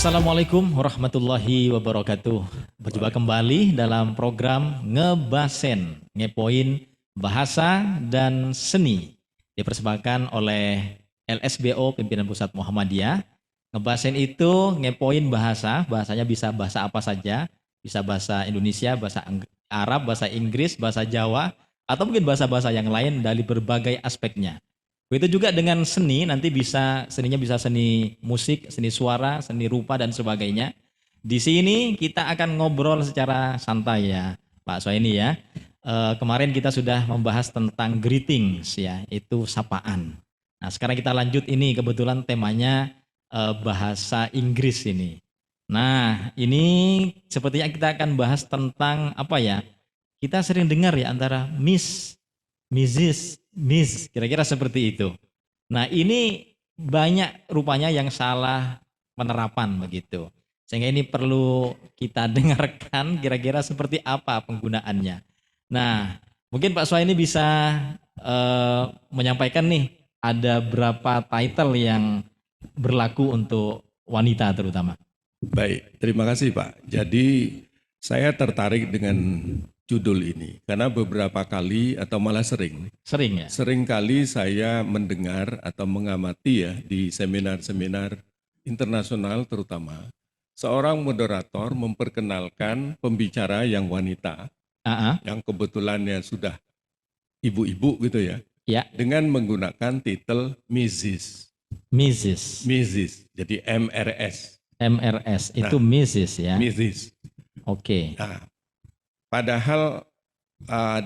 Assalamualaikum warahmatullahi wabarakatuh. Berjumpa kembali dalam program Ngebasen, Ngepoin Bahasa dan Seni. Dipersembahkan oleh LSBO Pimpinan Pusat Muhammadiyah. Ngebasen itu ngepoin bahasa, bahasanya bisa bahasa apa saja, bisa bahasa Indonesia, bahasa Arab, bahasa Inggris, bahasa Jawa, atau mungkin bahasa-bahasa yang lain dari berbagai aspeknya. Begitu juga dengan seni, nanti seninya bisa seni musik, seni suara, seni rupa dan sebagainya. Di sini kita akan ngobrol secara santai ya, Pak Soeni ya. Kemarin kita sudah membahas tentang greetings ya, itu sapaan. Nah, sekarang kita lanjut ini kebetulan temanya bahasa Inggris ini. Nah, ini sepertinya kita akan bahas tentang apa ya? Kita sering dengar ya antara Miss, Mrs, Miss, kira-kira seperti itu. Nah ini banyak rupanya yang salah penerapan begitu. Sehingga ini perlu kita dengarkan kira-kira seperti apa penggunaannya. Nah mungkin Pak Suhaini bisa menyampaikan nih ada berapa title yang berlaku untuk wanita terutama. Baik, terima kasih Pak. Jadi saya tertarik dengan judul ini karena beberapa kali atau malah sering ya. Sering kali saya mendengar atau mengamati ya di seminar-seminar internasional terutama seorang moderator memperkenalkan pembicara yang wanita yang kebetulannya sudah ibu-ibu gitu ya, dengan menggunakan titel Mrs. Jadi MRS. MRS itu Mrs. ya. Mrs. Oke. Nah, padahal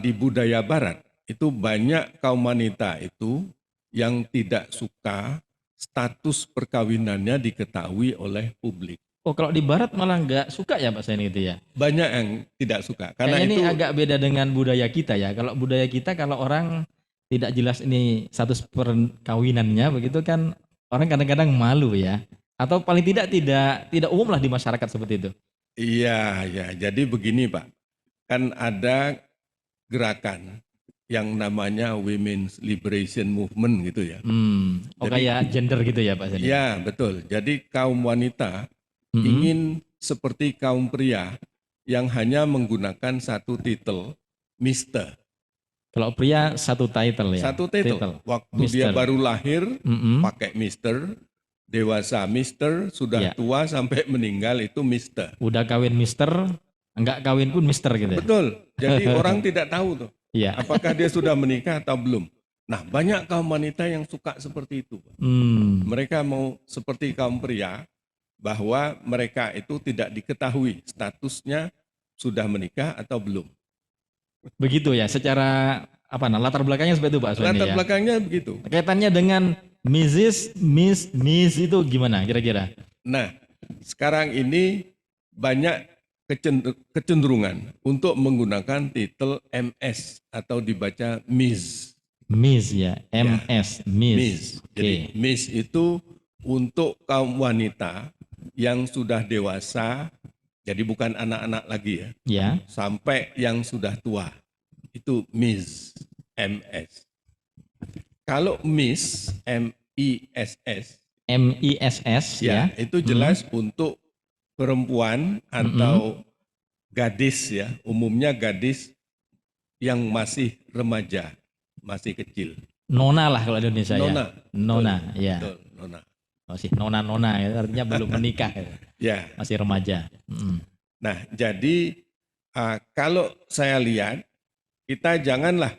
di budaya Barat itu banyak kaum wanita itu yang tidak suka status perkawinannya diketahui oleh publik. Oh, kalau di Barat malah nggak suka ya Pak Saini itu ya? Banyak yang tidak suka. Karena kayaknya itu ini agak beda dengan budaya kita ya. Kalau budaya kita kalau orang tidak jelas ini status perkawinannya begitu kan orang kadang-kadang malu ya. Atau paling tidak umum lah di masyarakat seperti itu. Iya, ya. Jadi begini Pak, kan ada gerakan yang namanya Women's Liberation Movement gitu ya. Oh jadi, kayak gender gitu ya Pak Saini? Iya betul, jadi kaum wanita ingin seperti kaum pria yang hanya menggunakan satu titel, Mister. Kalau pria satu title ya? Satu title. Waktu Mister. Dia baru lahir pakai Mister, dewasa Mister, sudah tua sampai meninggal itu Mister. Udah kawin Mister, enggak kawin pun Mister gitu ya? Betul, jadi orang tidak tahu tuh apakah dia sudah menikah atau belum. Nah banyak kaum wanita yang suka seperti itu. Mereka mau seperti kaum pria, bahwa mereka itu tidak diketahui statusnya sudah menikah atau belum. Begitu ya, secara latar belakangnya seperti itu Pak Suhaini ya? Latar belakangnya begitu. Kaitannya dengan Mrs, Miss itu gimana kira-kira? Nah, sekarang ini banyak kecenderungan untuk menggunakan titel MS atau dibaca Miss. Miss ya, MS, ya. Miss. Jadi Miss itu untuk kaum wanita yang sudah dewasa, jadi bukan anak-anak lagi ya, sampai yang sudah tua, itu Miss, MS. Kalau Miss, MISS ya, itu jelas untuk perempuan atau gadis ya, umumnya gadis yang masih remaja, masih kecil. Nona lah kalau Indonesia Nona. ya. Nona, ya. Betul, Nona. Masih nona ya, artinya belum menikah ya. Masih remaja. Nah jadi kalau saya lihat kita janganlah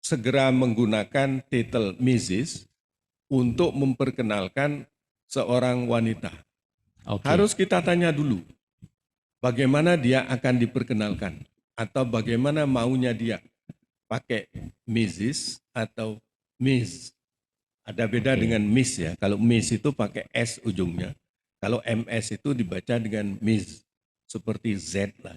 segera menggunakan titel Mrs. untuk memperkenalkan seorang wanita. Harus kita tanya dulu bagaimana dia akan diperkenalkan atau bagaimana maunya dia pakai Mrs. atau Miss. Ada beda dengan Miss ya. Kalau Miss itu pakai S ujungnya. Kalau MS itu dibaca dengan Miss. Seperti Z lah.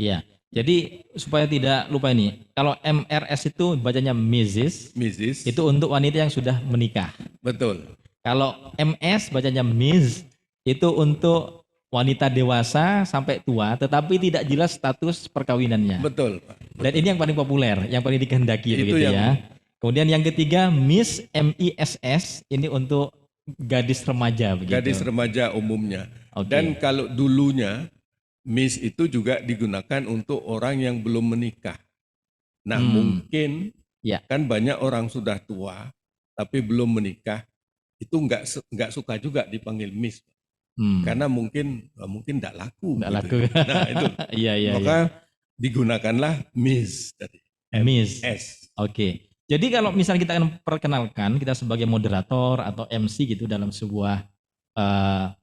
Iya. Jadi supaya tidak lupa ini. Kalau MRS itu bacanya Mrs. Itu untuk wanita yang sudah menikah. Betul. Kalau MS bacanya Miss. Itu untuk wanita dewasa sampai tua. Tetapi tidak jelas status perkawinannya. Betul. Dan ini yang paling populer. Yang paling dikehendaki begitu ya. Kemudian yang ketiga Miss, MISS, ini untuk gadis remaja begitu. gadis remaja umumnya. Oke. Dan kalau dulunya Miss itu juga digunakan untuk orang yang belum menikah. Nah, mungkin Ya. kan banyak orang sudah tua tapi belum menikah, itu nggak suka juga dipanggil Miss. Karena mungkin tidak laku. Nggak gitu. laku. Nah, itu. Iya, iya, Maka iya. digunakanlah Miss tadi. Miss. MS. Oke. Jadi kalau misalnya kita akan perkenalkan kita sebagai moderator atau MC gitu dalam sebuah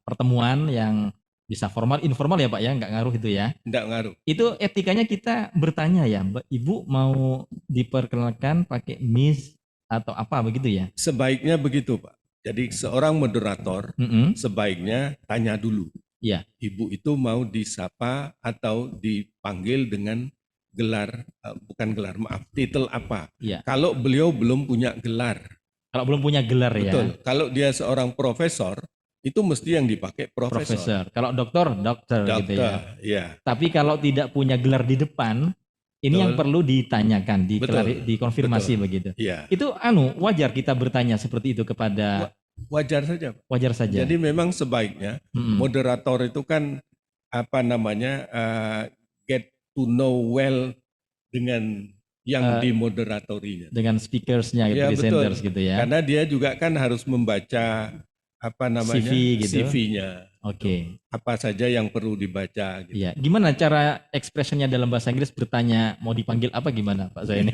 pertemuan yang bisa formal, informal ya Pak ya, nggak ngaruh itu ya. Nggak ngaruh. Itu etikanya kita bertanya ya, Mbak, Ibu mau diperkenalkan pakai Miss atau apa begitu ya? Sebaiknya begitu, Pak. Jadi seorang moderator sebaiknya tanya dulu. Iya. Ibu itu mau disapa atau dipanggil dengan gelar, bukan gelar, maaf, titel apa. Iya. Kalau beliau belum punya gelar. Kalau belum punya gelar ya. Betul. Kalau dia seorang profesor, itu mesti yang dipakai profesor. Profesor. Kalau dokter gitu ya. Ya. Tapi kalau tidak punya gelar di depan, ini Betul. yang perlu ditanyakan, dikonfirmasi Betul. begitu. Iya. Itu wajar kita bertanya seperti itu kepada Wajar saja, Pak. wajar saja. Jadi memang sebaiknya moderator itu kan get to know well dengan yang dimoderatorinya. Dengan speakersnya, Ya, presenters betul. gitu ya. Karena dia juga kan harus membaca CV gitu. CV-nya. Oke. Apa saja yang perlu dibaca gitu. Iya. Gimana cara ekspresinya dalam bahasa Inggris bertanya mau dipanggil apa gimana Pak Zaini?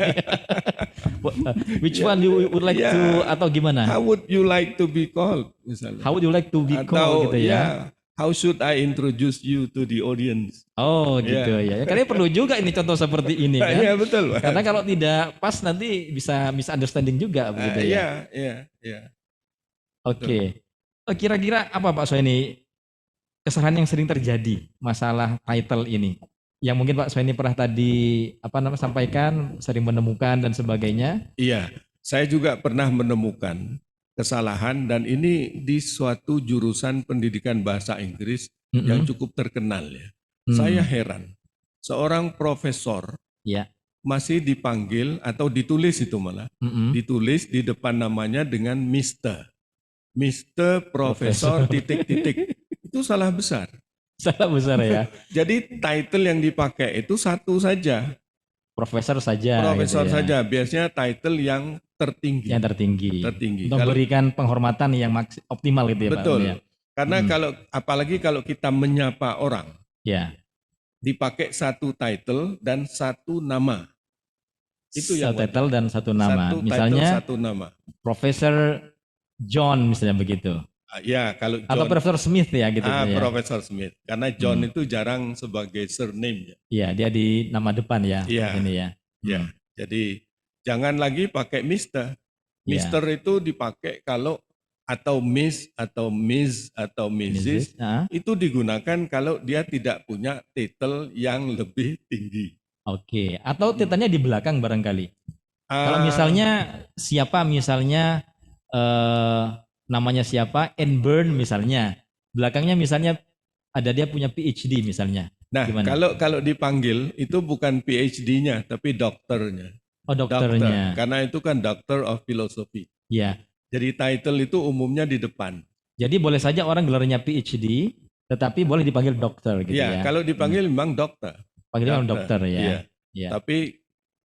Which one you would like to atau gimana? How would you like to be called misalnya? How would you like to be called gitu ya? How should I introduce you to the audience? Oh gitu ya. Kalian perlu juga ini contoh seperti ini kan? Iya betul. Karena kalau tidak pas nanti bisa misunderstanding juga begitu ya. Iya. Oke. Kira-kira apa Pak Soeni kesalahan yang sering terjadi masalah title ini? Yang mungkin Pak Soeni pernah tadi sampaikan, sering menemukan dan sebagainya. Iya, saya juga pernah menemukan kesalahan dan ini di suatu jurusan pendidikan bahasa Inggris yang cukup terkenal ya. Saya heran, seorang profesor masih dipanggil atau ditulis itu malah, ditulis di depan namanya dengan Mr. Profesor titik-titik. Itu salah besar. Salah besar ya. Jadi title yang dipakai itu satu saja. Profesor saja. Profesor gitu ya. saja. Biasanya title yang tertinggi. Yang tertinggi. Untuk Kalau, memberikan penghormatan yang optimal gitu ya betul. Pak. Ya. Karena apalagi kalau kita menyapa orang. Ya. Dipakai satu title dan satu nama. Itu yang satu title dan satu nama. Satu misalnya title, satu nama. Profesor John misalnya begitu. Ya, kalau John, atau Profesor Smith ya gitu ya. Profesor Smith. Karena John itu jarang sebagai surname. Iya, dia di nama depan ya. Iya. Ini ya. Ya, jadi jangan lagi pakai Mister. Mister itu dipakai kalau atau Miss atau Miss atau Mrs. Itu digunakan kalau dia tidak punya titel yang lebih tinggi. Oke, atau titelnya di belakang barangkali. Kalau misalnya siapa misalnya namanya siapa, Enburn misalnya, belakangnya misalnya ada dia punya PhD misalnya. Nah, gimana? kalau dipanggil itu bukan PhD-nya tapi dokternya. Oh, dokternya. Karena itu kan Doctor of Philosophy. Iya. Jadi title itu umumnya di depan. Jadi boleh saja orang gelarnya PhD, tetapi boleh dipanggil dokter gitu ya. Kalau dipanggil memang dokter. Panggilnya dokter ya. Iya. Tapi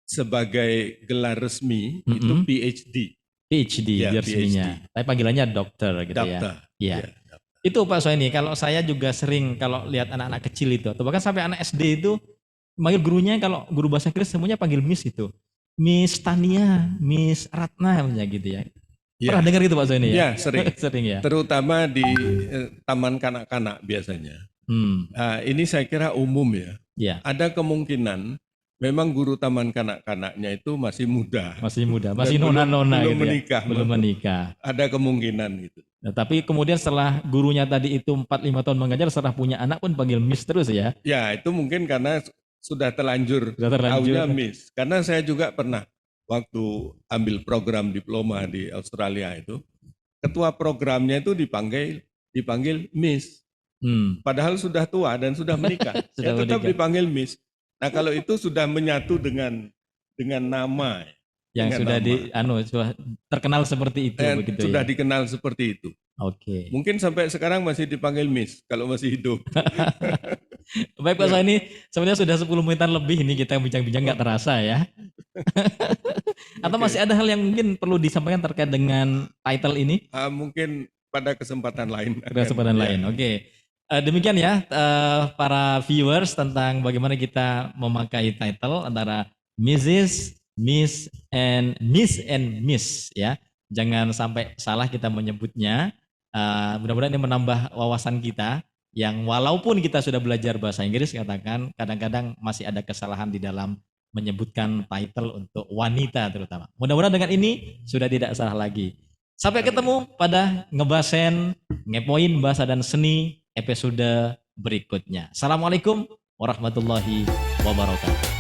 sebagai gelar resmi itu PhD. PhD resminya. Tapi panggilannya dokter gitu dokter. Ya. Iya. Itu Pak Soeni, kalau saya juga sering kalau lihat anak-anak kecil itu, atau bahkan sampai anak SD itu, manggil gurunya kalau guru bahasa Inggris semuanya panggil Miss itu. Miss Tania, Miss Ratna gitu ya. Pernah dengar gitu Pak Soeni ya? Iya, sering. Sering ya. Terutama di taman kanak-kanak biasanya. Ini saya kira umum ya. Iya. Ada kemungkinan memang guru taman kanak-kanaknya itu masih muda. Masih nona-nona belum gitu menikah. Ya. Belum menikah. Ada kemungkinan gitu. Nah, tapi kemudian setelah gurunya tadi itu 4-5 tahun mengajar, setelah punya anak pun panggil Miss terus ya? Ya, itu mungkin karena sudah terlanjur. Taunya Miss. Karena saya juga pernah waktu ambil program diploma di Australia itu, ketua programnya itu dipanggil Miss. Padahal sudah tua dan sudah menikah. Tetap dipanggil Miss. Nah, kalau itu sudah menyatu dengan nama. yang dengan sudah nama. sudah terkenal seperti itu Dan begitu sudah ya. dikenal seperti itu. Oke. Mungkin sampai sekarang masih dipanggil Miss kalau masih hidup. Baik Pak Ya, Soni, sebenarnya sudah 10 menitan lebih ini kita bincang-bincang nggak oh, terasa ya. Atau masih oke. ada hal yang mungkin perlu disampaikan terkait dengan title ini? Mungkin pada kesempatan lain akan Kesempatan ya. lain. Oke. Demikian ya para viewers tentang bagaimana kita memakai title antara Mrs, Miss ya. Jangan sampai salah kita menyebutnya. Mudah-mudahan ini menambah wawasan kita yang walaupun kita sudah belajar bahasa Inggris katakan kadang-kadang masih ada kesalahan di dalam menyebutkan title untuk wanita terutama. Mudah-mudahan dengan ini sudah tidak salah lagi. Sampai Amin. ketemu pada ngebasen, ngepoin bahasa dan seni episode berikutnya. Assalamualaikum warahmatullahi wabarakatuh.